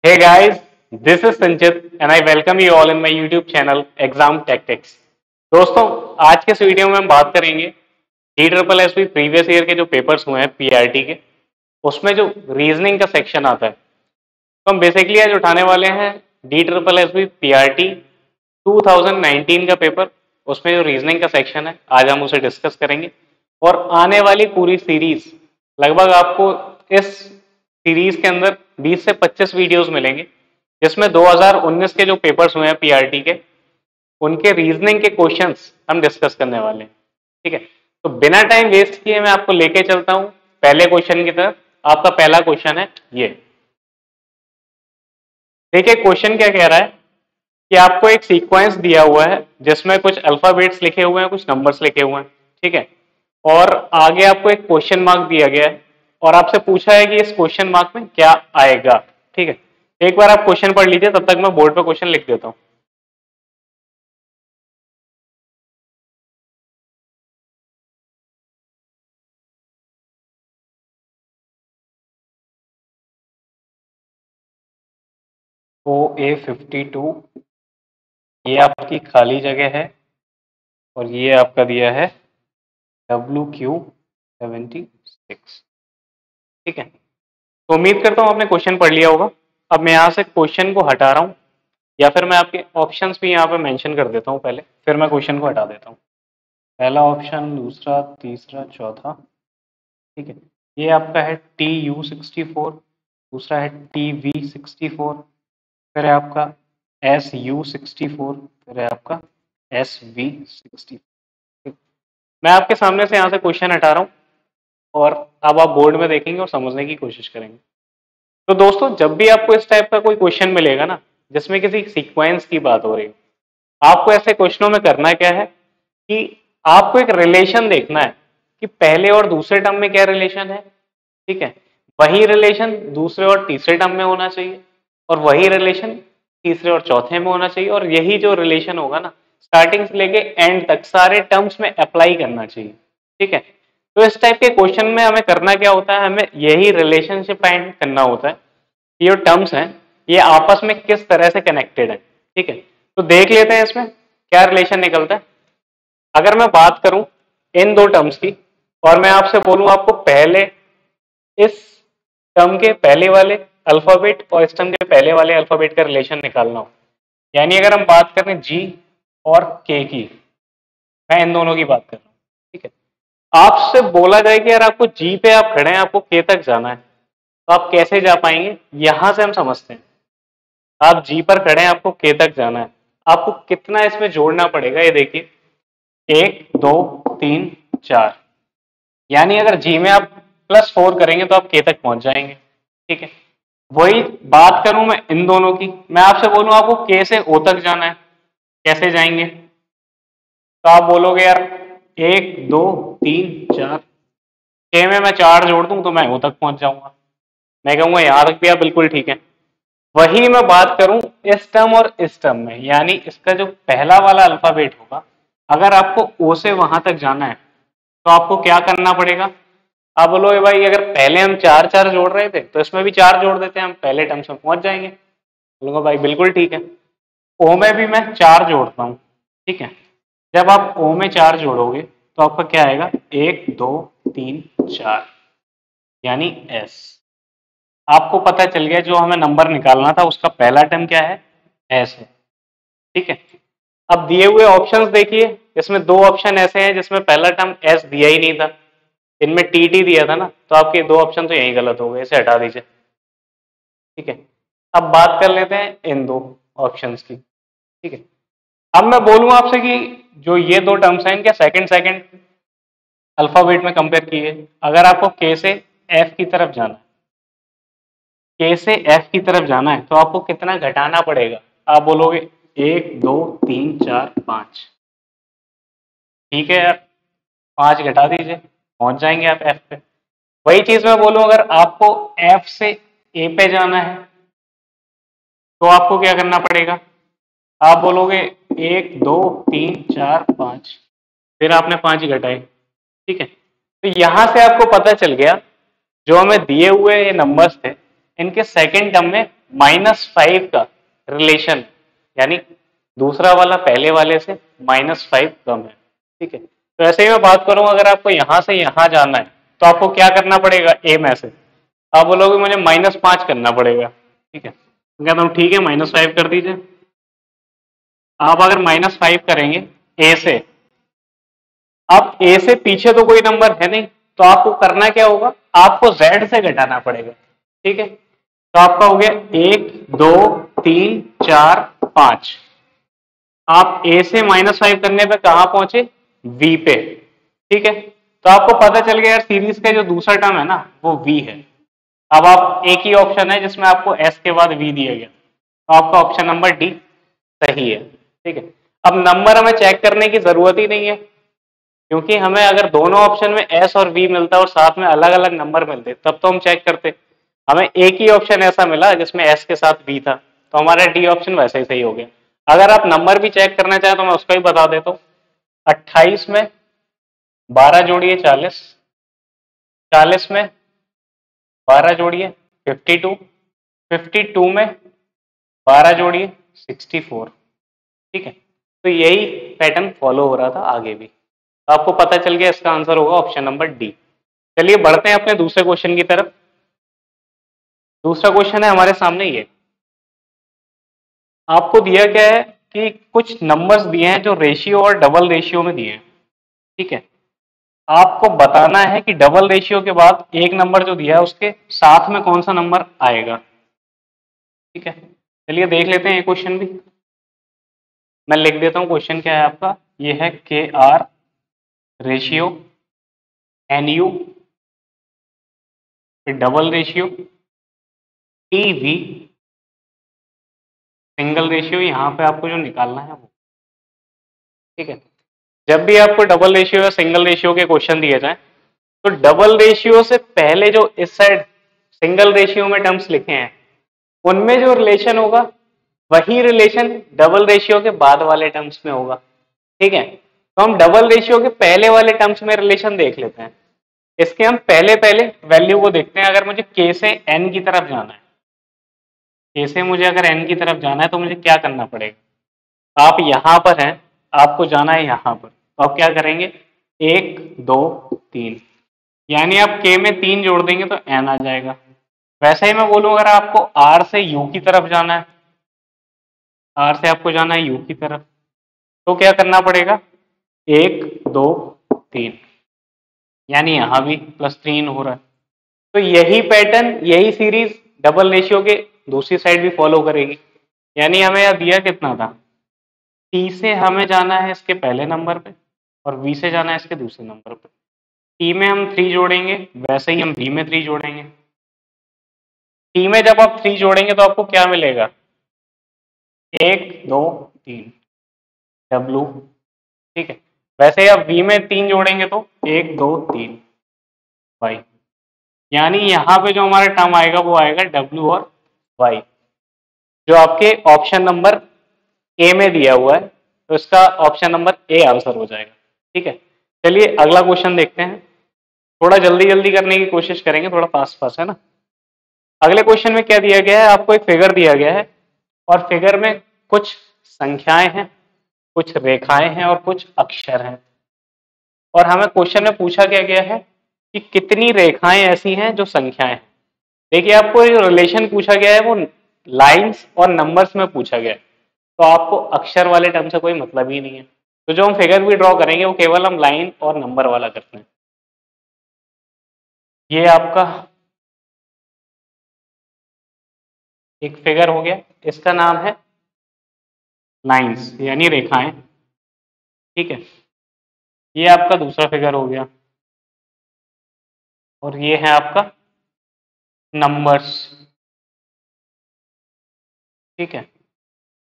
Hey guys, this is Sanchit and I welcome you all in my YouTube channel Exam Tactics। दोस्तों, आज के इस video में हम बात करेंगे DSSB प्रीवियस ईयर के जो पेपर्स हुए हैं पीआरटी के, उसमें जो रीजनिंग का सेक्शन आता है। तो हम बेसिकली आज उठाने वाले हैं DSSB पीआरटी 2019 का पेपर, उसमें जो रीजनिंग का सेक्शन है आज हम उसे डिस्कस करेंगे। और आने वाली पूरी सीरीज लगभग आपको इस सीरीज के अंदर 20 से 25 वीडियोस मिलेंगे, जिसमें 2019 के जो पेपर्स हुए हैं पीआरटी के, उनके रीजनिंग के क्वेश्चंस हम डिस्कस करने वाले हैं। ठीक है, तो बिना टाइम वेस्ट किए मैं आपको लेके चलता हूं पहले क्वेश्चन की तरफ। आपका पहला क्वेश्चन है ये। देखिए क्वेश्चन क्या कह रहा है कि आपको एक सीक्वेंस दिया हुआ है जिसमें कुछ अल्फाबेट्स लिखे हुए हैं, कुछ नंबर्स लिखे हुए हैं। ठीक है, और आगे आपको एक क्वेश्चन मार्क दिया गया है और आपसे पूछा है कि इस क्वेश्चन मार्क में क्या आएगा। ठीक है, एक बार आप क्वेश्चन पढ़ लीजिए, तब तक मैं बोर्ड पे क्वेश्चन लिख देता हूं। OA52 ये आपकी खाली जगह है और ये आपका दिया है WQ76। ठीक है, तो उम्मीद करता हूं आपने क्वेश्चन पढ़ लिया होगा। अब मैं यहाँ से क्वेश्चन को हटा रहा हूँ, या फिर मैं आपके ऑप्शंस भी यहाँ पे मेंशन कर देता हूँ पहले, फिर मैं क्वेश्चन को हटा देता हूँ। पहला ऑप्शन, दूसरा, तीसरा, चौथा। ठीक है, ये आपका है TU64, दूसरा है TV64, फिर है आपका SU64, फिर है आपका SV60। मैं आपके सामने से यहाँ से क्वेश्चन हटा रहा हूँ और अब आप बोर्ड में देखेंगे और समझने की कोशिश करेंगे। तो दोस्तों, जब भी आपको इस टाइप का कोई क्वेश्चन मिलेगा ना, जिसमें किसी सीक्वेंस की बात हो रही है, आपको ऐसे क्वेश्चनों में करना क्या है कि आपको एक रिलेशन देखना है कि पहले और दूसरे टर्म में क्या रिलेशन है। ठीक है, वही रिलेशन दूसरे और तीसरे टर्म में होना चाहिए, और वही रिलेशन तीसरे और चौथे में होना चाहिए, और यही जो रिलेशन होगा ना, स्टार्टिंग से लेके एंड तक सारे टर्म्स में अप्लाई करना चाहिए। ठीक है, तो इस टाइप के क्वेश्चन में हमें करना क्या होता है, हमें यही रिलेशनशिप फाइंड करना होता है कि जो टर्म्स हैं ये आपस में किस तरह से कनेक्टेड है। ठीक है, तो देख लेते हैं इसमें क्या रिलेशन निकलता है। अगर मैं बात करूं इन दो टर्म्स की और मैं आपसे बोलूं आपको पहले इस टर्म के पहले वाले अल्फाबेट और इस टर्म के पहले वाले अल्फाबेट का रिलेशन निकालना हो, यानी अगर हम बात करें जी और के की, मैं इन दोनों की बात कर रहा हूँ। ठीक है, आपसे बोला जाए कि यार आपको जी पे आप खड़े हैं, आपको के तक जाना है, तो आप कैसे जा पाएंगे, यहां से हम समझते हैं। आप जी पर खड़े हैं, आपको के तक जाना है, आपको कितना इसमें जोड़ना पड़ेगा ये देखिए, 1 2 3 4, यानी अगर जी में आप +4 करेंगे तो आप के तक पहुंच जाएंगे। ठीक है, वही बात करूं मैं इन दोनों की, मैं आपसे बोलूं आपको के से ओ तक जाना है, कैसे जाएंगे, तो आप बोलोगे यार 1 2 3 4, के में मैं 4 जोड़ दूं तो मैं ओ तक पहुंच जाऊंगा। मैं कहूंगा यहां तक भी आप बिल्कुल ठीक है। वही मैं बात करूं इस टर्म और इस टर्म में, यानी इसका जो पहला वाला अल्फाबेट होगा, अगर आपको ओ से वहां तक जाना है तो आपको क्या करना पड़ेगा। आप बोलोगे भाई अगर पहले हम 4 4 जोड़ रहे थे तो इसमें भी 4 जोड़ देते हैं, हम पहले टर्म्स में पहुंच जाएंगे। बोलूंगा भाई बिल्कुल ठीक है, ओ में भी मैं 4 जोड़ता हूँ। ठीक है, जब आप ओ में 4 जोड़ोगे तो आपका क्या आएगा, 1 2 3 4, यानी एस। आपको पता चल गया जो हमें नंबर निकालना था उसका पहला टर्म क्या है, एस है। ठीक है, अब दिए हुए ऑप्शंस देखिए, इसमें दो ऑप्शन ऐसे हैं जिसमें पहला टर्म एस दिया ही नहीं था, इनमें टी दिया था ना, तो आपके दो ऑप्शन तो यही गलत हो गए, इसे हटा दीजिए। ठीक है, अब बात कर लेते हैं इन दो ऑप्शंस की। ठीक है, अब मैं बोलूं आपसे कि जो ये दो टर्म्स हैं इनके सेकंड सेकंड अल्फाबेट में कंपेयर किए, अगर आपको के से एफ की तरफ जाना है, के से एफ की तरफ जाना है तो आपको कितना घटाना पड़ेगा। आप बोलोगे 1 2 3 4 5, ठीक है यार, 5 घटा दीजिए, पहुंच जाएंगे आप एफ पे। वही चीज मैं बोलूं अगर आपको एफ से ए पे जाना है तो आपको क्या करना पड़ेगा। आप बोलोगे 1 2 3 4 5, फिर आपने 5 घटाए। ठीक है, तो यहां से आपको पता चल गया जो हमें दिए हुए ये नंबर्स थे इनके सेकंड टर्म में -5 का रिलेशन, यानी दूसरा वाला पहले वाले से -5 कम है। ठीक है, तो ऐसे ही मैं बात करूं, अगर आपको यहां से यहां जाना है तो आपको क्या करना पड़ेगा, ए में से आप बोलोगे मुझे -5 करना पड़ेगा। ठीक है, तो कहता हूं ठीक है -5 कर दीजिए। आप अगर -5 करेंगे ए से, अब ए से पीछे तो कोई नंबर है नहीं, तो आपको करना क्या होगा, आपको जेड से घटाना पड़ेगा। ठीक है, तो आपका हो गया 1 2 3 4 5। आप ए से -5 करने पे कहां पहुंचे, वी पे। ठीक है, तो आपको पता चल गया यार सीरीज का जो दूसरा टर्म है ना वो वी है। अब आप एक ही ऑप्शन है जिसमें आपको एस के बाद वी दिया गया, तो आपका ऑप्शन नंबर डी सही है। ठीक है, अब नंबर हमें चेक करने की जरूरत ही नहीं है, क्योंकि हमें अगर दोनों ऑप्शन में एस और वी मिलता और साथ में अलग अलग नंबर मिलते तब तो हम चेक करते। हमें एक ही ऑप्शन ऐसा मिला जिसमें एस के साथ वी था, तो हमारा डी ऑप्शन वैसे ही सही हो गया। अगर आप नंबर भी चेक करना चाहें तो मैं उसका भी बता देता हूँ। 28 में 12 जोड़िए 40, 40 में 12 जोड़िए 52, 52 में 12 जोड़िए 64। ठीक है, तो यही पैटर्न फॉलो हो रहा था आगे भी, तो आपको पता चल गया इसका आंसर होगा ऑप्शन नंबर डी। चलिए बढ़ते हैं अपने दूसरे क्वेश्चन की तरफ। दूसरा क्वेश्चन है हमारे सामने ये, आपको दिया क्या है कि कुछ नंबर्स दिए हैं जो रेशियो और डबल रेशियो में दिए हैं। ठीक है, आपको बताना है कि डबल रेशियो के बाद एक नंबर जो दिया है उसके साथ में कौन सा नंबर आएगा। ठीक है, चलिए देख लेते हैं ये क्वेश्चन भी। मैं लिख देता हूं क्वेश्चन क्या है आपका, ये है के R ratio N U, double ratio T V, single ratio, यहां पे आपको जो निकालना है वो। ठीक है, जब भी आपको डबल रेशियो या सिंगल रेशियो के क्वेश्चन दिए जाए तो डबल रेशियो से पहले जो इस साइड सिंगल रेशियो में टर्म्स लिखे हैं उनमें जो रिलेशन होगा वही रिलेशन डबल रेशियो के बाद वाले टर्म्स में होगा। ठीक है, तो हम डबल रेशियो के पहले वाले टर्म्स में रिलेशन देख लेते हैं। इसके हम पहले पहले वैल्यू को देखते हैं। अगर मुझे के से एन की तरफ जाना है, के से मुझे अगर एन की तरफ जाना है तो मुझे क्या करना पड़ेगा, आप यहां पर हैं, आपको जाना है यहां पर, तो आप क्या करेंगे 1 2 3, यानी आप के में 3 जोड़ देंगे तो एन आ जाएगा। वैसे ही मैं बोलूं अगर आपको आर से यू की तरफ जाना है, आर से आपको जाना है यू की तरफ, तो क्या करना पड़ेगा 1 2 3, यानी यहां भी +3 हो रहा है। तो यही पैटर्न यही सीरीज डबल रेशियो के दूसरी साइड भी फॉलो करेगी। यानी हमें यह दिया कितना था, टी से हमें जाना है इसके पहले नंबर पे और वी से जाना है इसके दूसरे नंबर पे। टी में हम 3 जोड़ेंगे, वैसे ही हम वी में 3 जोड़ेंगे। टी में जब आप 3 जोड़ेंगे तो आपको क्या मिलेगा 1 2 3 डब्लू। ठीक है, वैसे ही आप वी में 3 जोड़ेंगे तो 1 2 3 वाई, यानी यहाँ पे जो हमारा टर्म आएगा वो आएगा डब्ल्यू और वाई, जो आपके ऑप्शन नंबर ए में दिया हुआ है, तो इसका ऑप्शन नंबर ए आंसर हो जाएगा। ठीक है, चलिए अगला क्वेश्चन देखते हैं। थोड़ा जल्दी जल्दी करने की कोशिश करेंगे, थोड़ा फास्ट फास्ट है ना। अगले क्वेश्चन में क्या दिया गया है, आपको एक फिगर दिया गया है और फिगर में कुछ संख्याएं हैं, कुछ रेखाएं हैं और कुछ अक्षर हैं, और हमें क्वेश्चन में पूछा क्या गया है कि कितनी रेखाएं ऐसी हैं जो संख्याएं हैं। देखिए आपको जो रिलेशन पूछा गया है वो लाइंस और नंबर्स में पूछा गया है, तो आपको अक्षर वाले टर्म से कोई मतलब ही नहीं है। तो जो हम फिगर भी ड्रॉ करेंगे वो केवल हम लाइन और नंबर वाला करते हैं। ये आपका एक फिगर हो गया, इसका नाम है लाइंस यानी रेखाएं। ठीक है, ये आपका दूसरा फिगर हो गया और ये है आपका नंबर्स। ठीक है,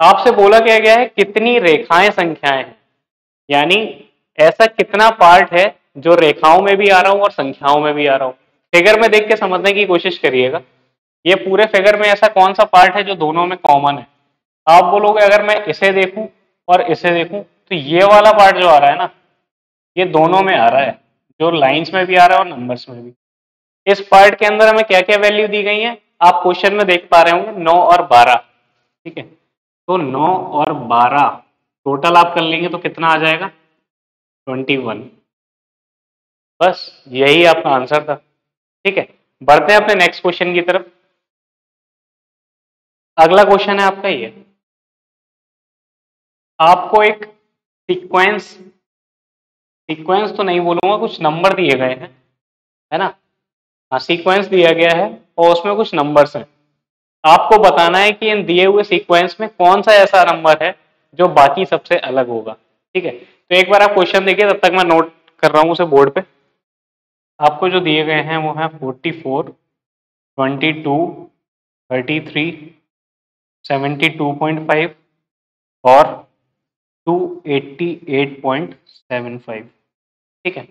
आपसे बोला क्या गया है कितनी रेखाएं संख्याएं हैं, यानी ऐसा कितना पार्ट है जो रेखाओं में भी आ रहा हूं और संख्याओं में भी आ रहा हूं। फिगर में देख के समझने की कोशिश करिएगा, ये पूरे फिगर में ऐसा कौन सा पार्ट है जो दोनों में कॉमन है। आप बोलोगे अगर मैं इसे देखूं और इसे देखूं तो ये वाला पार्ट जो आ रहा है ना ये दोनों में आ रहा है, जो लाइंस में भी आ रहा है और नंबर्स में भी। इस पार्ट के अंदर हमें क्या क्या वैल्यू दी गई है, आप क्वेश्चन में देख पा रहे होंगे 9 और 12, ठीक है। तो 9 और 12 टोटल आप कर लेंगे तो कितना आ जाएगा, 21। बस यही आपका आंसर था, ठीक है। बढ़ते हैं अपने नेक्स्ट क्वेश्चन की तरफ। अगला क्वेश्चन है आपका ये, आपको एक सीक्वेंस तो नहीं बोलूंगा, कुछ नंबर दिए गए हैं, है ना। हाँ, सीक्वेंस दिया गया है और उसमें कुछ नंबर्स हैं। आपको बताना है कि इन दिए हुए सीक्वेंस में कौन सा ऐसा नंबर है जो बाकी सबसे अलग होगा, ठीक है। तो एक बार आप क्वेश्चन देखिए, तब तक मैं नोट कर रहा हूँ उसे बोर्ड पे। आपको जो दिए गए हैं वो है 44, 22, 33, 72.5 और 288.75, ठीक है।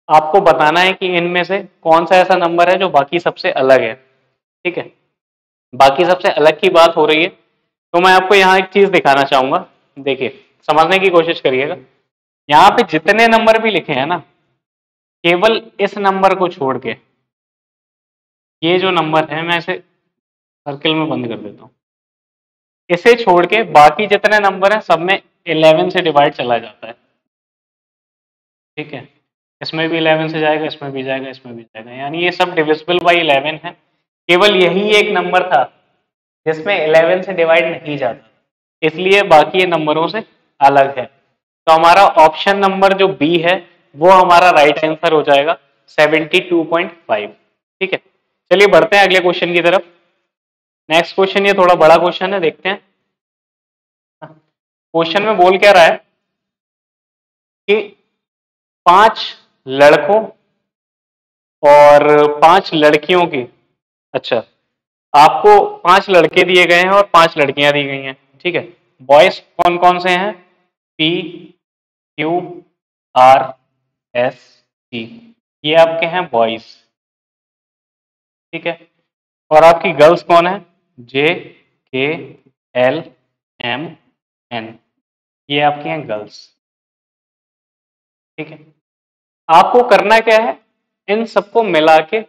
आपको बताना है कि इनमें से कौन सा ऐसा नंबर है जो बाकी सबसे अलग है, ठीक है। बाकी सबसे अलग की बात हो रही है, तो मैं आपको यहाँ एक चीज दिखाना चाहूंगा। देखिए, समझने की कोशिश करिएगा। यहाँ पे जितने नंबर भी लिखे हैं ना, केवल इस नंबर को छोड़ के, ये जो नंबर है मैं इसे सर्किल में बंद कर देता हूँ, इसे छोड़ के बाकी जितने नंबर हैं सब में 11 से डिवाइड चला जाता है, ठीक है। इसमें भी 11 से जाएगा, इसमें भी जाएगा, इसमें भी जाएगा, यानी ये सब डिविजिबल बाई 11 है। केवल यही एक नंबर था जिसमें 11 से डिवाइड नहीं जाता, इसलिए बाकी नंबरों से अलग है। तो हमारा ऑप्शन नंबर जो बी है वो हमारा राइट आंसर हो जाएगा, 72.5, ठीक है। चलिए बढ़ते हैं अगले क्वेश्चन की तरफ। नेक्स्ट क्वेश्चन ये थोड़ा बड़ा क्वेश्चन है, देखते हैं क्वेश्चन में बोल क्या रहा है कि 5 लड़कों और 5 लड़कियों की, अच्छा, आपको 5 लड़के दिए गए हैं और 5 लड़कियां दी गई हैं, ठीक है। बॉयज कौन कौन से हैं, P, Q, R, S, T, ये आपके हैं बॉयज, ठीक है। और आपकी गर्ल्स कौन है, जे, के, एल, एम, एन, ये आपकी हैं गर्ल्स, ठीक है। आपको करना क्या है, इन सबको मिला के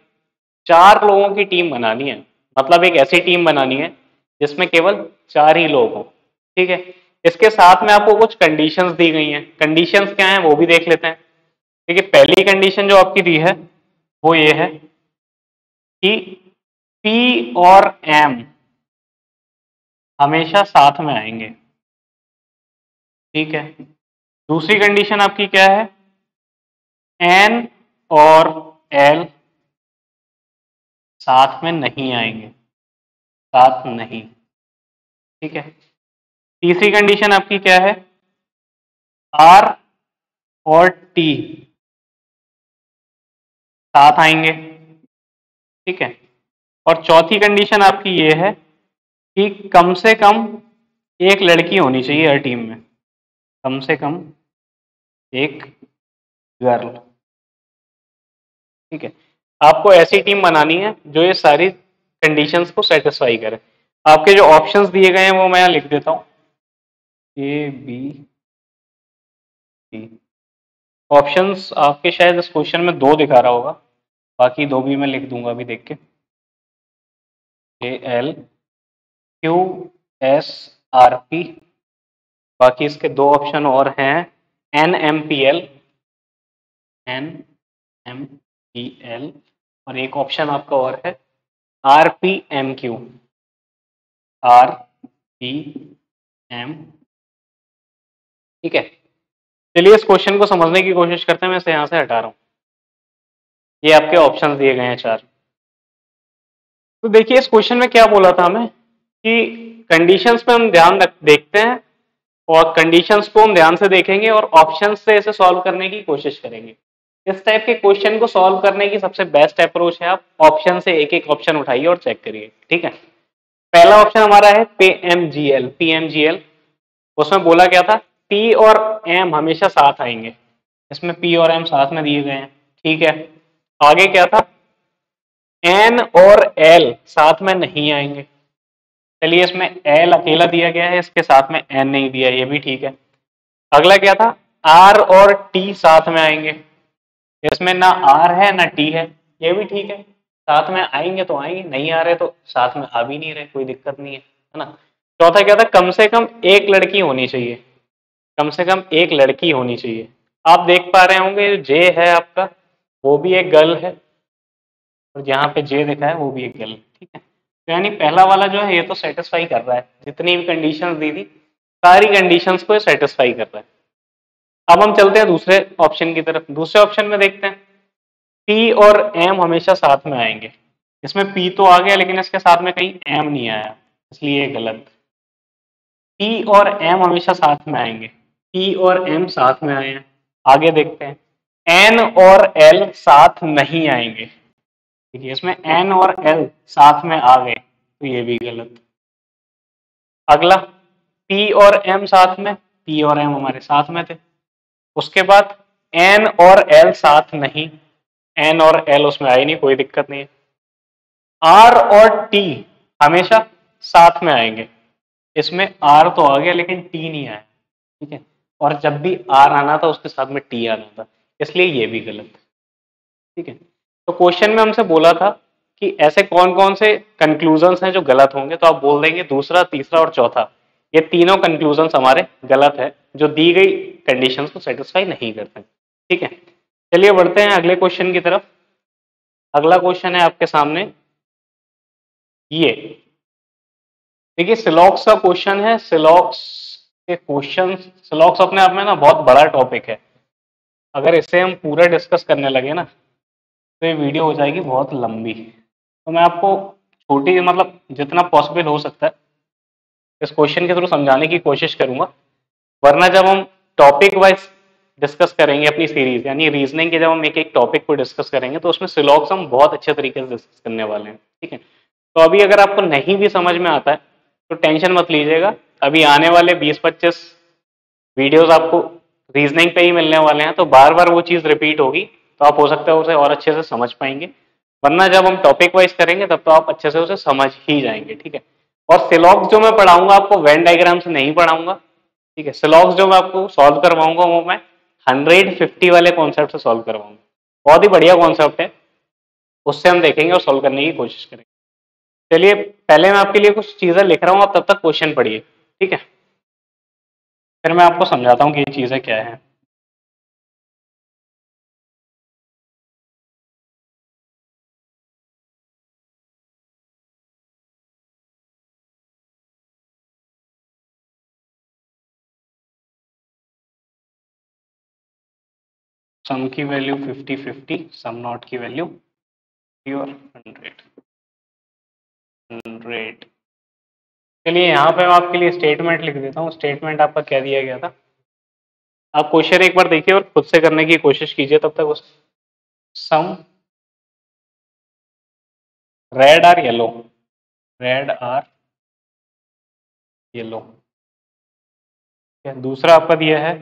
4 लोगों की टीम बनानी है, मतलब एक ऐसी टीम बनानी है जिसमें केवल 4 ही लोग हों, ठीक है। इसके साथ में आपको कुछ कंडीशंस दी गई हैं। कंडीशंस क्या हैं वो भी देख लेते हैं, ठीक है। पहली कंडीशन जो आपकी दी है वो ये है कि पी और एम हमेशा साथ में आएंगे, ठीक है। दूसरी कंडीशन आपकी क्या है, एन और एल साथ में नहीं आएंगे, साथ नहीं, ठीक है। तीसरी कंडीशन आपकी क्या है, आर और टी साथ आएंगे, ठीक है। और चौथी कंडीशन आपकी ये है कि कम से कम एक लड़की होनी चाहिए हर टीम में, कम से कम एक गर्ल, ठीक है। आपको ऐसी टीम बनानी है जो ये सारी कंडीशंस को सेटिस्फाई करे। आपके जो ऑप्शंस दिए गए हैं वो मैं यहाँ लिख देता हूँ, ए, बी, सी। ऑप्शंस आपके शायद इस क्वेश्चन में 2 दिखा रहा होगा, बाकी 2 भी मैं लिख दूंगा अभी देख के। A, L, Q, S, R, P, बाकी इसके 2 ऑप्शन और हैं, N, M, P, L, N, M, P, L, और एक ऑप्शन आपका और है R, P, M, Q, R, P, M, ठीक है। चलिए इस क्वेश्चन को समझने की कोशिश करते हैं, मैं इसे यहां से हटा रहा हूं। ये आपके ऑप्शंस दिए गए हैं 4। तो देखिए इस क्वेश्चन में क्या बोला था हमें कि कंडीशंस पे हम ध्यान देखते हैं और कंडीशंस को हम ध्यान से देखेंगे और ऑप्शंस से इसे सॉल्व करने की कोशिश करेंगे। इस टाइप के क्वेश्चन को सॉल्व करने की सबसे बेस्ट अप्रोच है आप ऑप्शन से एक एक ऑप्शन उठाइए और चेक करिए, ठीक है। पहला ऑप्शन हमारा है पीएमजीएल, पीएमजीएल। उसमें बोला क्या था, पी और एम हमेशा साथ आएंगे, इसमें पी और एम साथ में दिए गए हैं, ठीक है। आगे क्या था, एन और एल साथ में नहीं आएंगे, चलिए इसमें एल अकेला दिया गया है, इसके साथ में एन नहीं दिया, ये भी ठीक है। अगला क्या था, आर और टी साथ में आएंगे, इसमें ना आर है ना टी है, ये भी ठीक है। साथ में आएंगे तो आएंगे, नहीं आ रहे तो साथ में आ भी नहीं रहे, कोई दिक्कत नहीं है ना। चौथा क्या था, कम से कम एक लड़की होनी चाहिए, कम से कम एक लड़की होनी चाहिए। आप देख पा रहे होंगे जे है आपका, वो भी एक गर्ल है, और जहाँ पे जे लिखा है वो भी एक गर्ल, ठीक है। तो यानी पहला वाला जो है ये तो सेटिस्फाई कर रहा है, जितनी भी कंडीशंस दी थी सारी कंडीशंस को सेटिस्फाई कर रहा है। अब हम चलते हैं दूसरे ऑप्शन की तरफ। दूसरे ऑप्शन में देखते हैं, पी और एम हमेशा साथ में आएंगे। इसमें पी तो आ गया लेकिन इसके साथ में कहीं एम नहीं आया, इसलिए ये गलत। पी और एम हमेशा साथ में आएंगे, पी और एम साथ में आए हैं। आगे देखते हैं, एन और एल साथ नहीं आएंगे। देखिए इसमें एन और एल साथ में आ गए तो ये भी गलत। अगला, पी और एम साथ में, पी और एम हमारे साथ में थे। उसके बाद एन और एल साथ नहीं, एन और एल उसमें आई नहीं, कोई दिक्कत नहीं है। आर और टी हमेशा साथ में आएंगे, इसमें आर तो आ गया लेकिन टी नहीं आया, ठीक है। और जब भी आर आना था उसके साथ में टी आना था, इसलिए ये भी गलत, ठीक है। तो क्वेश्चन में हमसे बोला था कि ऐसे कौन कौन से कंक्लूजन्स हैं जो गलत होंगे, तो आप बोल देंगे दूसरा, तीसरा और चौथा, ये तीनों कंक्लूजन्स हमारे गलत है, जो दी गई कंडीशंस को सेटिस्फाई नहीं करते, ठीक है। चलिए बढ़ते हैं अगले क्वेश्चन की तरफ। अगला क्वेश्चन है आपके सामने ये, देखिए सिलॉक्स का क्वेश्चन है। सिलॉक्स के क्वेश्चन, सिलॉक्स अपने आप में ना बहुत बड़ा टॉपिक है, अगर इसे हम पूरा डिस्कस करने लगे ना तो ये वीडियो हो जाएगी बहुत लंबी। तो मैं आपको छोटी, मतलब जितना पॉसिबल हो सकता है इस क्वेश्चन के थ्रू समझाने की कोशिश करूंगा। वरना जब हम टॉपिक वाइज डिस्कस करेंगे अपनी सीरीज, यानी रीजनिंग के जब हम एक एक टॉपिक को डिस्कस करेंगे तो उसमें सिलॉक्स हम बहुत अच्छे तरीके से डिस्कस करने वाले हैं, ठीक है। तो अभी अगर आपको नहीं भी समझ में आता है तो टेंशन मत लीजिएगा, अभी आने वाले 20-25 वीडियोस आपको रीजनिंग पे ही मिलने वाले हैं, तो बार बार वो चीज़ रिपीट होगी, तो आप हो सकता है उसे और अच्छे से समझ पाएंगे। वरना जब हम टॉपिक वाइज करेंगे तब तो आप अच्छे से उसे समझ ही जाएंगे, ठीक है। और सिलॉक्स जो मैं पढ़ाऊंगा आपको वेन डायग्राम से नहीं पढ़ाऊंगा, ठीक है। सिलॉक्स जो मैं आपको सॉल्व करवाऊंगा वो मैं 150 वाले कॉन्सेप्ट से सॉल्व करवाऊंगा, बहुत ही बढ़िया कॉन्सेप्ट है, उससे हम देखेंगे और सॉल्व करने की कोशिश करेंगे। चलिए पहले मैं आपके लिए कुछ चीजें लिख रहा हूँ, आप तब तक क्वेश्चन पढ़िए, ठीक है, फिर मैं आपको समझाता हूँ कि ये चीजें क्या है। सम की वैल्यू 50-50, सम नॉट की वैल्यू 50 और 100। चलिए यहाँ पे मैं आपके लिए स्टेटमेंट लिख देता हूँ। स्टेटमेंट आपका क्या दिया गया था, आप क्वेश्चन एक बार देखिए और खुद से करने की कोशिश कीजिए तब तक। उस सम red or yellow, red or yellow, दूसरा आपका दिया है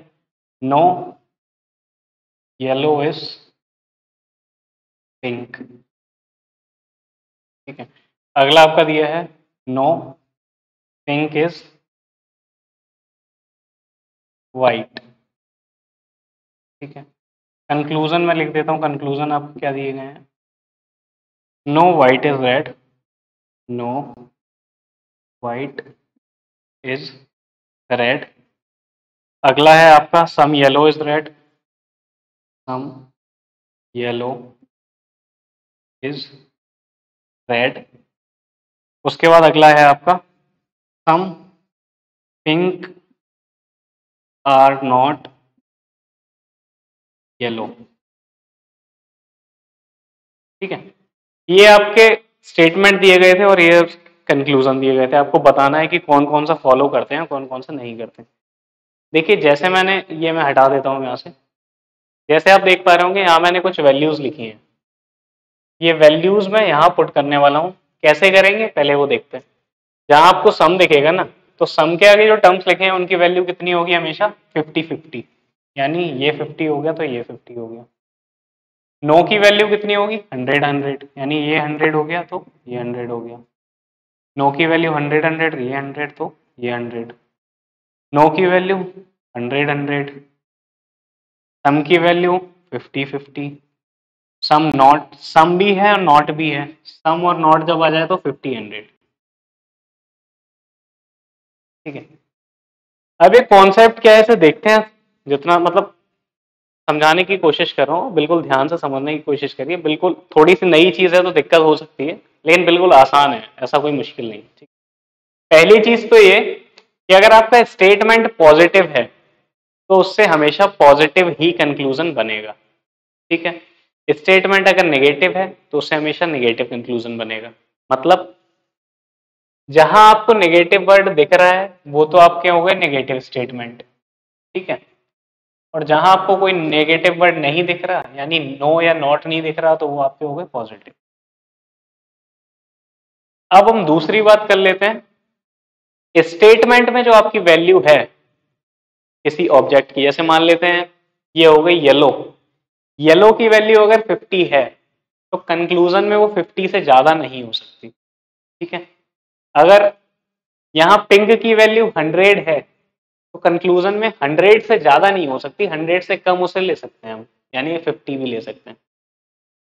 नो येलो इज पिंक, ठीक है। अगला आपका दिया है नो पिंक इज वाइट, ठीक है। कंक्लूजन में लिख देता हूँ, कंक्लूजन आपको क्या दिए गए हैं, no white is red, no white is red. अगला है आपका some yellow is red, some yellow is red. उसके बाद अगला है आपका some pink are not yellow, ठीक है। ये आपके स्टेटमेंट दिए गए थे और ये कंक्लूजन दिए गए थे, आपको बताना है कि कौन कौन सा फॉलो करते हैं कौन कौन सा नहीं करते हैं। देखिए जैसे मैंने, ये मैं हटा देता हूँ यहाँ से, जैसे आप देख पा रहे होंगे यहाँ मैंने कुछ वैल्यूज लिखी हैं, ये वैल्यूज मैं यहाँ पुट करने वाला हूँ। कैसे करेंगे पहले वो देखते हैं। जहां आपको सम दिखेगा ना, तो सम के आगे जो टर्म्स लिखे हैं उनकी वैल्यू कितनी होगी, हमेशा 50-50, यानी ये 50 हो गया तो ये 50 हो गया। नो की वैल्यू कितनी होगी, 100-100, यानी ये 100 हो गया तो ये 100 हो गया। नो की वैल्यू 100-100, ये 100 तो ये 100। नो की वैल्यू 100-100, सम की वैल्यू 50-50, सम भी है और नॉट भी है। सम और नॉट जब आ जाए तो 50 100। ठीक है, अब ये कॉन्सेप्ट क्या है इसे देखते हैं। जितना मतलब समझाने की कोशिश कर रहा हूँ, बिल्कुल ध्यान से समझने की कोशिश करिए। बिल्कुल थोड़ी सी नई चीज है तो दिक्कत हो सकती है, लेकिन बिल्कुल आसान है, ऐसा कोई मुश्किल नहीं। ठीक, पहली चीज तो ये कि अगर आपका स्टेटमेंट पॉजिटिव है तो उससे हमेशा पॉजिटिव ही कंक्लूजन बनेगा। ठीक है, स्टेटमेंट अगर नेगेटिव है तो उससे हमेशा नेगेटिव कंक्लूजन बनेगा। मतलब जहां आपको नेगेटिव वर्ड दिख रहा है वो तो आपके हो गए नेगेटिव स्टेटमेंट। ठीक है, और जहां आपको कोई नेगेटिव वर्ड नहीं दिख रहा, यानी नो या नॉट नहीं दिख रहा, तो वो आपके हो गए पॉजिटिव। अब हम दूसरी बात कर लेते हैं। स्टेटमेंट में जो आपकी वैल्यू है किसी ऑब्जेक्ट की, जैसे मान लेते हैं ये हो गई येलो। येलो की वैल्यू अगर 50 है तो कंक्लूजन में वो 50 से ज्यादा नहीं हो सकती। ठीक है, अगर यहाँ पिंक की वैल्यू 100 है तो कंक्लूजन में 100 से ज्यादा नहीं हो सकती, 100 से कम उसे ले सकते हैं हम, यानी 50 भी ले सकते हैं।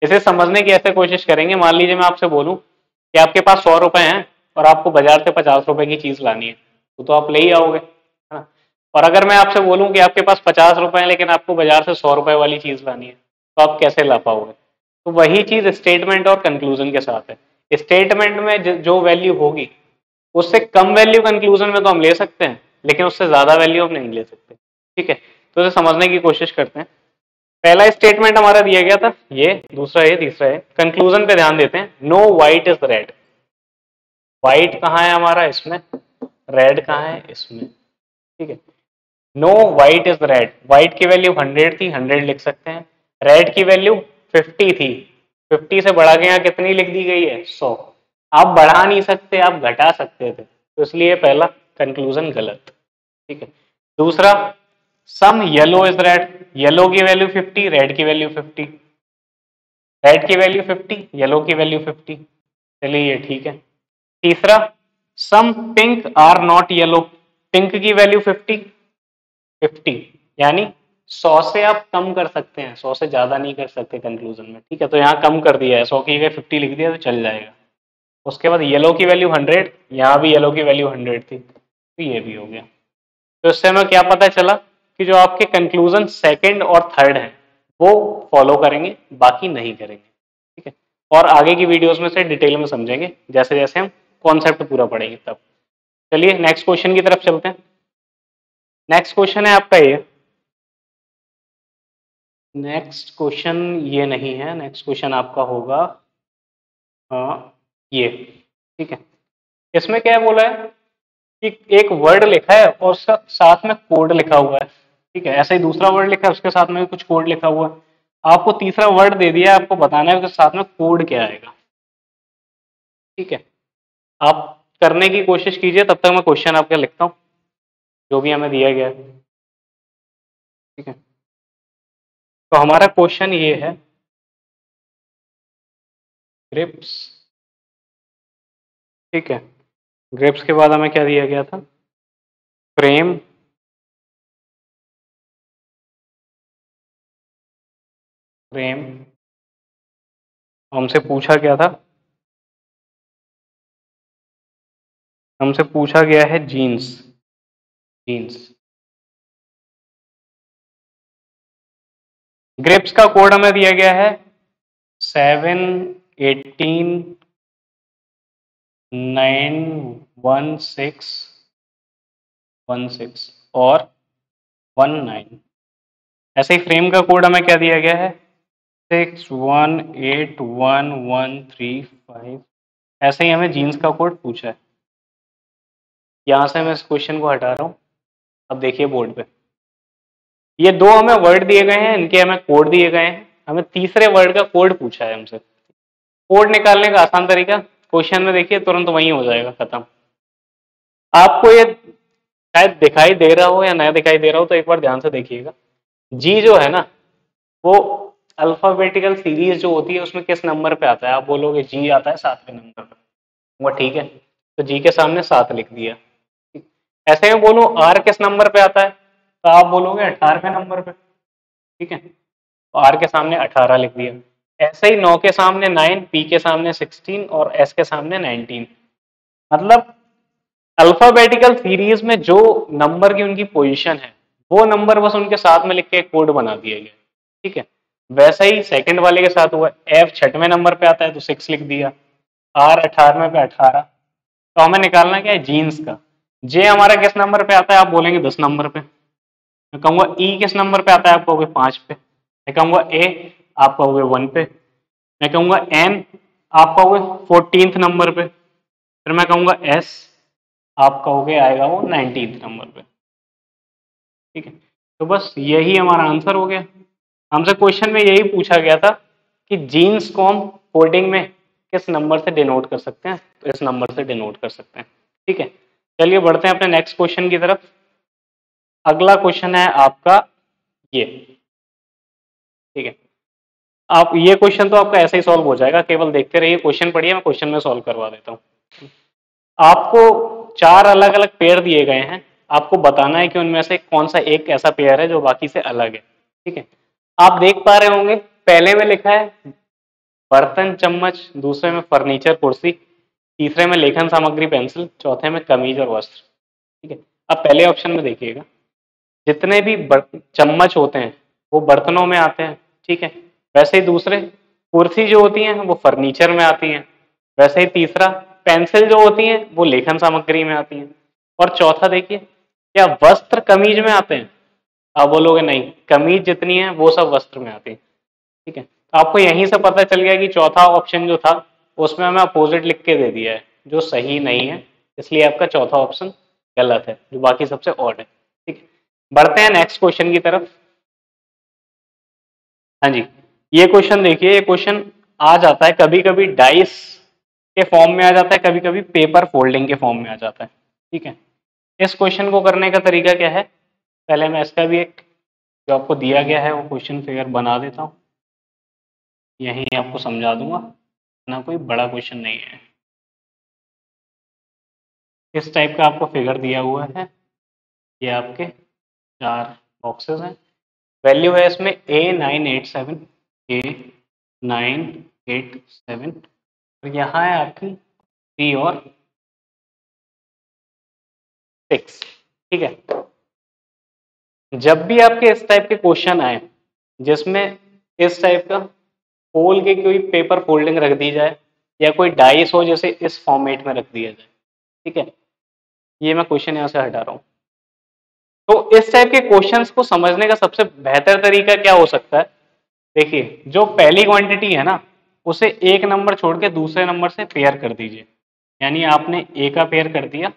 इसे समझने की ऐसे कोशिश करेंगे। मान लीजिए मैं आपसे बोलूं कि आपके पास 100 रुपए हैं और आपको बाजार से 50 रुपए की चीज लानी है, तो आप ले ही आओगे, है ना। और अगर मैं आपसे बोलूं कि आपके पास 50 रुपए हैं लेकिन आपको बाजार से 100 रुपए वाली चीज लानी है, तो आप कैसे ला पाओगे। तो वही चीज स्टेटमेंट और कंक्लूजन के साथ है। स्टेटमेंट में जो वैल्यू होगी उससे कम वैल्यू कंक्लूजन में तो हम ले सकते हैं, लेकिन उससे ज्यादा वैल्यू हम नहीं ले सकते। ठीक है, तो इसे समझने की कोशिश करते हैं। पहला स्टेटमेंट हमारा दिया गया था ये, दूसरा है, तीसरा है। कंक्लूजन पे ध्यान देते हैं। No white is red. White कहाँ है हमारा इसमें, रेड कहाँ है इसमें। ठीक है, no white is red, white की वैल्यू 100 थी, 100 लिख सकते हैं। रेड की वैल्यू 50 थी, 50 से बढ़ा के यहाँ कितनी लिख दी गई है, 100। आप बढ़ा नहीं सकते, आप घटा सकते थे, तो इसलिए पहला कंक्लूजन गलत। ठीक है, दूसरा, some yellow is red. Yellow की वैल्यू 50, रेड की वैल्यू 50। रेड की वैल्यू 50, येलो की वैल्यू 50। चलिए ये ठीक है। तीसरा, some pink are not yellow. Pink की वैल्यू 50, 50 यानी 100 से आप कम कर सकते हैं, 100 से ज्यादा नहीं कर सकते कंक्लूजन में। ठीक है, तो यहाँ कम कर दिया है, 100 की जगह 50 लिख दिया तो चल जाएगा। उसके बाद येलो की वैल्यू 100, यहाँ भी येलो की वैल्यू 100 थी, तो ये भी हो गया। तो इससे हमें क्या पता चला कि जो आपके कंक्लूजन सेकंड और थर्ड है वो फॉलो करेंगे, बाकी नहीं करेंगे। ठीक है, और आगे की वीडियोस में से डिटेल में समझेंगे जैसे जैसे हम कॉन्सेप्ट पूरा पढ़ेंगे तब। चलिए नेक्स्ट क्वेश्चन की तरफ चलते हैं। नेक्स्ट क्वेश्चन है आपका ये। नेक्स्ट क्वेश्चन ये नहीं है, नेक्स्ट क्वेश्चन आपका होगा ये। ठीक है, इसमें क्या बोला है कि एक वर्ड लिखा है और उसका साथ में कोड लिखा हुआ है। ठीक है, ऐसे ही दूसरा वर्ड लिखा है उसके साथ में भी कुछ कोड लिखा हुआ है। आपको तीसरा वर्ड दे दिया है, आपको बताना है उसके साथ में कोड क्या आएगा। ठीक है, आप करने की कोशिश कीजिए, तब तक मैं क्वेश्चन आपका लिखता हूँ जो भी हमें दिया गया है। ठीक है, तो हमारा क्वेश्चन ये है, ग्रिप्स। ठीक है, ग्रिप्स के बाद हमें क्या दिया गया था, फ्रेम, फ्रेम। हमसे पूछा क्या था, हमसे पूछा गया है जीन्स, जीन्स। ग्रिप्स का कोड हमें दिया गया है 7 18 9 16 16 और 19। ऐसे ही फ्रेम का कोड हमें क्या दिया गया है 618113 5। ऐसे ही हमें जीन्स का कोड पूछा है। यहां से मैं इस क्वेश्चन को हटा रहा हूं। अब देखिए बोर्ड पे, ये दो हमें वर्ड दिए गए हैं, इनके हमें कोड दिए गए हैं। हमें तीसरे वर्ड का कोड पूछा है हमसे। कोड निकालने का आसान तरीका क्वेश्चन में देखिए, तुरंत वही हो जाएगा, खत्म। आपको ये शायद दिखाई दे रहा हो या नया दिखाई दे रहा हो, तो एक बार ध्यान से देखिएगा। जी जो है ना, वो अल्फाबेटिकल सीरीज जो होती है उसमें किस नंबर पे आता है। आप बोलोगे जी आता है 7वें नंबर पे, वो ठीक है, तो जी के सामने 7 लिख दिया। ऐसे में बोलो आर किस नंबर पे आता है, तो आप बोलोगे 18वें नंबर पे। ठीक है, तो आर के सामने 18 लिख दिया। ऐसे ही 9 के सामने 9, पी के सामने 16 और एस के सामने 19। मतलब अल्फाबेटिकल सीरीज में जो नंबर की उनकी पोजीशन है वो नंबर बस उनके साथ में लिख के एक कोड बना दिया गया। ठीक है, वैसा ही सेकंड वाले के साथ हुआ। एफ 6वें नंबर पे आता है तो 6 लिख दिया, आर 18वें पे 18। तो हमें निकालना क्या है, जीन्स का। जे हमारा किस नंबर पे आता है, आप बोलेंगे 10 नंबर पे। मैं कहूंगा ई किस नंबर पे आता है, आप कहोगे 5 पे। मैं कहूंगा ए, आप कहोगे 1 पे। मैं कहूंगा एन, आप कहोगे 14th नंबर पे। फिर मैं कहूंगा एस, आप कहोगे आएगा वो 19th नंबर पे। ठीक है, तो बस यही हमारा आंसर हो गया। हमसे क्वेश्चन में यही पूछा गया था कि जीन्स को हम कोडिंग में किस नंबर से डिनोट कर सकते हैं, तो इस नंबर से डिनोट कर सकते हैं। ठीक है, चलिए बढ़ते हैं अपने नेक्स्ट क्वेश्चन की तरफ। अगला क्वेश्चन है आपका ये। ठीक है, आप ये क्वेश्चन तो आपका ऐसे ही सॉल्व हो जाएगा, केवल देखते रहिए, क्वेश्चन पढ़िए, मैं क्वेश्चन में सॉल्व करवा देता हूँ। आपको 4 अलग अलग पेयर दिए गए हैं, आपको बताना है कि उनमें से कौन सा एक ऐसा पेयर है जो बाकी से अलग है। ठीक है, आप देख पा रहे होंगे पहले में लिखा है बर्तन चम्मच, दूसरे में फर्नीचर कुर्सी, तीसरे में लेखन सामग्री पेंसिल, चौथे में कमीज और वस्त्र। ठीक है, अब पहले ऑप्शन में देखिएगा, जितने भी चम्मच होते हैं वो बर्तनों में आते हैं। ठीक है, वैसे ही दूसरे कुर्सी जो होती हैं वो फर्नीचर में आती हैं। वैसे ही तीसरा पेंसिल जो होती हैं वो लेखन सामग्री में आती हैं। और चौथा देखिए, क्या वस्त्र कमीज में आते हैं? आप बोलोगे नहीं, कमीज जितनी है वो सब वस्त्र में आती है। ठीक है, तो आपको यहीं से पता चल गया कि चौथा ऑप्शन जो था उसमें हमें अपोजिट लिख के दे दिया है, जो सही नहीं है। इसलिए आपका चौथा ऑप्शन गलत है, जो बाकी सबसे ऑड है। ठीक है, बढ़ते हैं नेक्स्ट क्वेश्चन की तरफ। हाँ जी, ये क्वेश्चन देखिए, ये क्वेश्चन आ जाता है कभी कभी डाइस के फॉर्म में आ जाता है, कभी कभी पेपर फोल्डिंग के फॉर्म में आ जाता है। ठीक है, इस क्वेश्चन को करने का तरीका क्या है, पहले मैं इसका भी एक जो आपको दिया गया है वो क्वेश्चन फिगर बना देता हूँ, यहीं आपको समझा दूंगा, ना कोई बड़ा क्वेश्चन नहीं है। इस टाइप का आपको फिगर दिया हुआ है, ये आपके 4 बॉक्सेस हैं। वैल्यू है इसमें A987, A987, और यहाँ है आपकी 3 और 6। ठीक है, जब भी आपके इस टाइप के क्वेश्चन आए जिसमें इस टाइप का खोल के कोई पेपर फोल्डिंग रख दी जाए या कोई डाइस हो जैसे इस फॉर्मेट में रख दिया जाए। ठीक है, ये मैं क्वेश्चन यहाँ से हटा रहा हूँ। तो इस टाइप के क्वेश्चंस को समझने का सबसे बेहतर तरीका क्या हो सकता है, देखिए जो पहली क्वांटिटी है ना उसे एक नंबर छोड़ के दूसरे नंबर से पेयर कर दीजिए। यानी आपने ए का पेयर कर दिया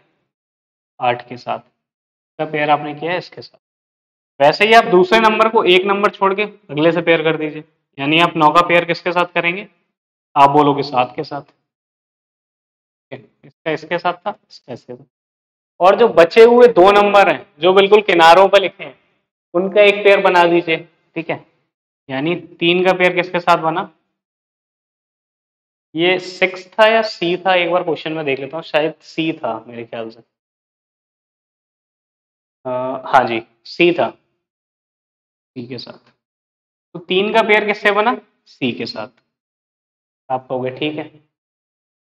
8 के साथ, का पेयर आपने किया है इसके साथ। वैसे ही आप दूसरे नंबर को एक नंबर छोड़ के अगले से पेयर कर दीजिए। यानी आप 9 का पेयर किसके साथ करेंगे, आप बोलोगे 7 के साथ। इसका इसके साथ था, इसका इसके साथ। और जो बचे हुए 2 नंबर हैं जो बिल्कुल किनारों पर लिखे हैं उनका एक पेयर बना दीजिए। ठीक है, यानी 3 का पेयर किसके साथ बना, ये 6 था या सी था, एक बार क्वेश्चन में देख लेता हूँ, शायद सी था मेरे ख्याल से। हाँ जी, सी था, सी के साथ। तो 3 का पेयर किससे बना, सी के साथ। आप कहोगे ठीक है।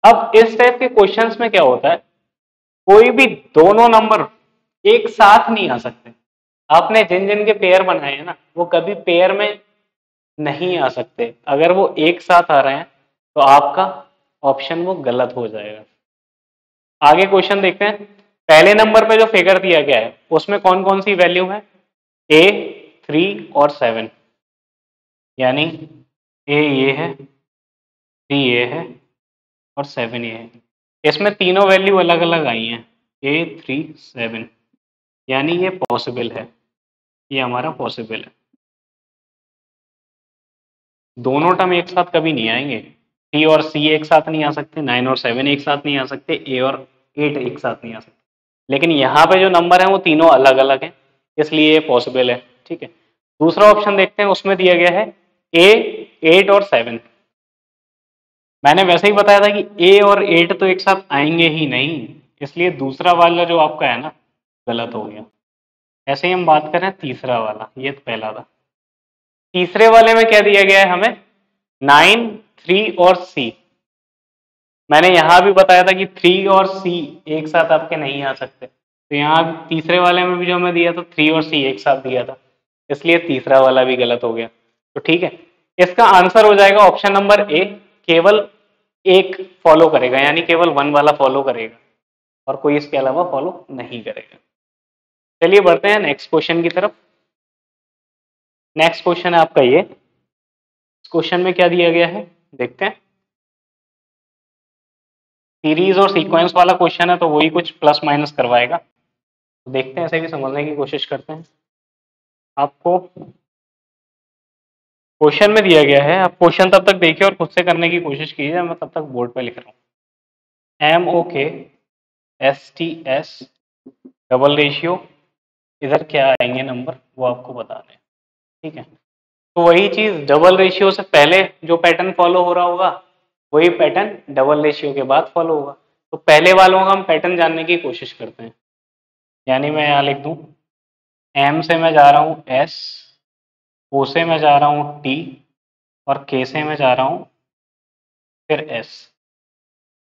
अब इस टाइप के क्वेश्चंस में क्या होता है, कोई भी दोनों नंबर एक साथ नहीं आ सकते। आपने जिन जिन के पेयर बनाए हैं ना वो कभी पेयर में नहीं आ सकते। अगर वो एक साथ आ रहे हैं तो आपका ऑप्शन वो गलत हो जाएगा। आगे क्वेश्चन देखते हैं। पहले नंबर पे जो फिगर दिया गया है उसमें कौन कौन सी वैल्यू है, ए, 3 और 7। यानी ए ये है, 3 ये है और 7 ये है। इसमें तीनों वैल्यू अलग अलग आई हैं, ए, 3, 7। यानी ये पॉसिबल है, ये हमारा पॉसिबल है। दोनों टर्म एक साथ कभी नहीं आएंगे। टी और सी एक साथ नहीं आ सकते, 9 और 7 एक साथ नहीं आ सकते, ए और 8 एक साथ नहीं आ सकते। लेकिन यहाँ पे जो नंबर है वो तीनों अलग अलग हैं, इसलिए ये पॉसिबल है। ठीक है, दूसरा ऑप्शन देखते हैं, उसमें दिया गया है ए, 8 और 7। मैंने वैसे ही बताया था कि ए और 8 तो एक साथ आएंगे ही नहीं, इसलिए दूसरा वाला जो आपका है ना गलत हो गया। ऐसे ही हम बात करें तीसरा वाला, ये तो पहला था। तीसरे वाले में क्या दिया गया है हमें, 9, 3 और C। मैंने यहां भी बताया था कि 3 और C एक साथ आपके नहीं आ सकते, तो यहाँ तीसरे वाले में भी जो मैं दिया था 3 और C एक साथ दिया था, इसलिए तीसरा वाला भी गलत हो गया। तो ठीक है, इसका आंसर हो जाएगा ऑप्शन नंबर ए, केवल एक फॉलो करेगा, यानी केवल 1 वाला फॉलो करेगा और कोई इसके अलावा फॉलो नहीं करेगा। चलिए बढ़ते हैं नेक्स्ट क्वेश्चन की तरफ। नेक्स्ट क्वेश्चन है आपका ये, इस क्वेश्चन में क्या दिया गया है देखते हैं। सीरीज और सीक्वेंस वाला क्वेश्चन है, तो वही कुछ प्लस माइनस करवाएगा, तो देखते हैं, ऐसे भी समझने की कोशिश करते हैं। आपको क्वेश्चन में दिया गया है, आप क्वेश्चन तब तक देखिए और खुद से करने की कोशिश कीजिए, मैं तब तक बोर्ड पे लिख रहा हूँ। MOK STS डबल रेशियो, इधर क्या आएंगे नंबर वो आपको बताने हैं, ठीक है। तो वही चीज डबल रेशियो से पहले जो पैटर्न फॉलो हो रहा होगा वही पैटर्न डबल रेशियो के बाद फॉलो होगा। तो पहले वालों का हम पैटर्न जानने की कोशिश करते हैं, यानी मैं यहाँ लिख दूं M से मैं जा रहा हूँ S, O से मैं जा रहा हूँ T और K से मैं जा रहा हूँ फिर S,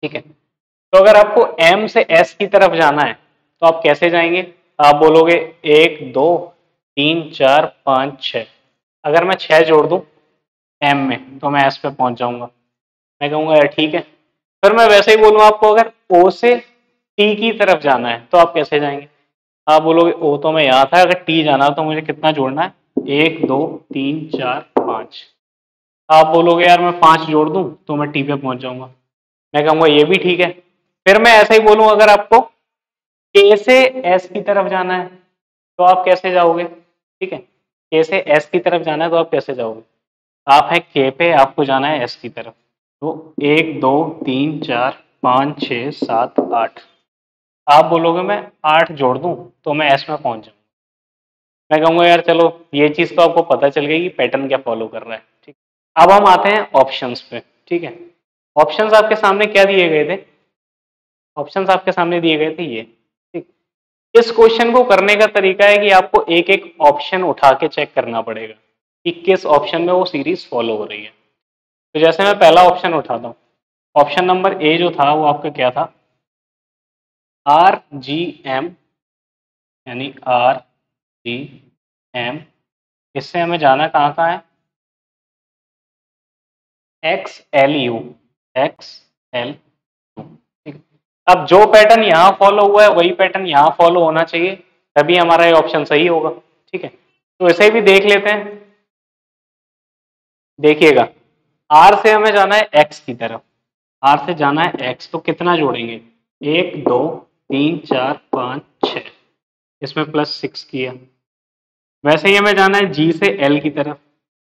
ठीक है। तो अगर आपको M से S की तरफ जाना है तो आप कैसे जाएंगे? आप बोलोगे 1 2 3 4 5 6, अगर मैं 6 जोड़ दूं M में तो मैं S पे पहुंच जाऊंगा। मैं कहूंगा यार ठीक है। फिर मैं वैसे ही बोलूं आपको अगर O से T की तरफ जाना है तो आप कैसे जाएंगे? आप बोलोगे O तो मैं यहाँ था, अगर T जाना तो मुझे कितना जोड़ना है? 1 2 3 4 5। आप बोलोगे यार मैं 5 जोड़ दूं तो मैं T पे पहुंच जाऊंगा। मैं कहूंगा ये भी ठीक है। फिर मैं ऐसे ही बोलूं अगर आपको K से S की तरफ जाना है तो आप कैसे जाओगे? ठीक है, K से S की तरफ जाना है तो आप कैसे जाओगे? आप है K पे, आपको जाना है S की तरफ, तो 1 2 3 4 5 6 7 8। आप बोलोगे मैं 8 जोड़ दूं तो मैं S में पहुंच जाऊंगा। मैं कहूंगा यार चलो ये चीज तो आपको पता चल गई कि पैटर्न क्या फॉलो कर रहा है, ठीक। अब हम आते हैं ऑप्शंस पे, ठीक है। ऑप्शंस आपके सामने क्या दिए गए थे? ऑप्शंस आपके सामने दिए गए थे ये, ठीक। इस क्वेश्चन को करने का तरीका है कि आपको एक एक ऑप्शन उठा के चेक करना पड़ेगा कि किस ऑप्शन में वो सीरीज फॉलो हो रही है। तो जैसे मैं पहला ऑप्शन उठाता हूँ, ऑप्शन नंबर ए जो था वो आपका क्या था? RGM, यानी RGM, इससे हमें जाना कहाँ कहाँ है? XLU, XLU, ठीक। अब जो पैटर्न यहाँ फॉलो हुआ है वही पैटर्न यहाँ फॉलो होना चाहिए, तभी हमारा ये ऑप्शन सही होगा, ठीक है। तो इसे भी देख लेते हैं, देखिएगा। R से हमें जाना है X की तरफ, R से जाना है X, तो कितना जोड़ेंगे? 1 2 3 4 5 6, इसमें प्लस 6 किया। वैसे ही हमें जाना है G से L की तरफ,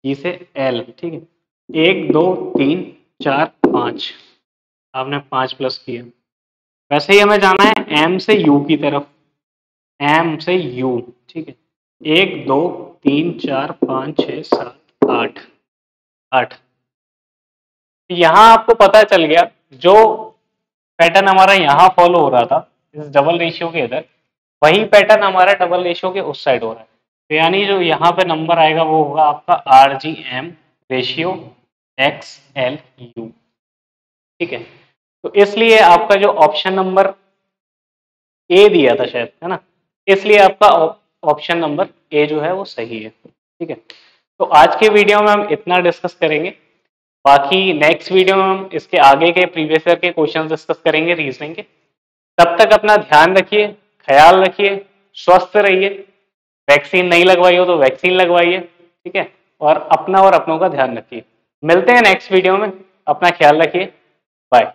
G से L, ठीक है। 1 2 3 4 5, आपने 5 प्लस किया। वैसे ही हमें जाना है M से U की तरफ, M से U, ठीक है। 1 2 3 4 5 6 7 8, 8। यहाँ आपको पता चल गया जो पैटर्न हमारा यहाँ फॉलो हो रहा था इस डबल रेशियो के इधर, वही पैटर्न हमारा डबल रेशियो के उस साइड हो रहा है। तो यानी जो यहाँ पे नंबर आएगा वो होगा आपका RGM रेशियो XLU, ठीक है। तो इसलिए आपका जो ऑप्शन नंबर ए दिया था शायद, है ना, इसलिए आपका ऑप्शन नंबर ए जो है वो सही है, ठीक है। तो आज के वीडियो में हम इतना डिस्कस करेंगे, बाकी नेक्स्ट वीडियो में हम इसके आगे के प्रीवियस ईयर के क्वेश्चन डिस्कस करेंगे रीजनिंग के। तब तक अपना ध्यान रखिए, ख्याल रखिए, स्वस्थ रहिए। वैक्सीन नहीं लगवाई हो तो वैक्सीन लगवाइए, ठीक है। और अपना और अपनों का ध्यान रखिए। मिलते हैं नेक्स्ट वीडियो में, अपना ख्याल रखिए, बाय।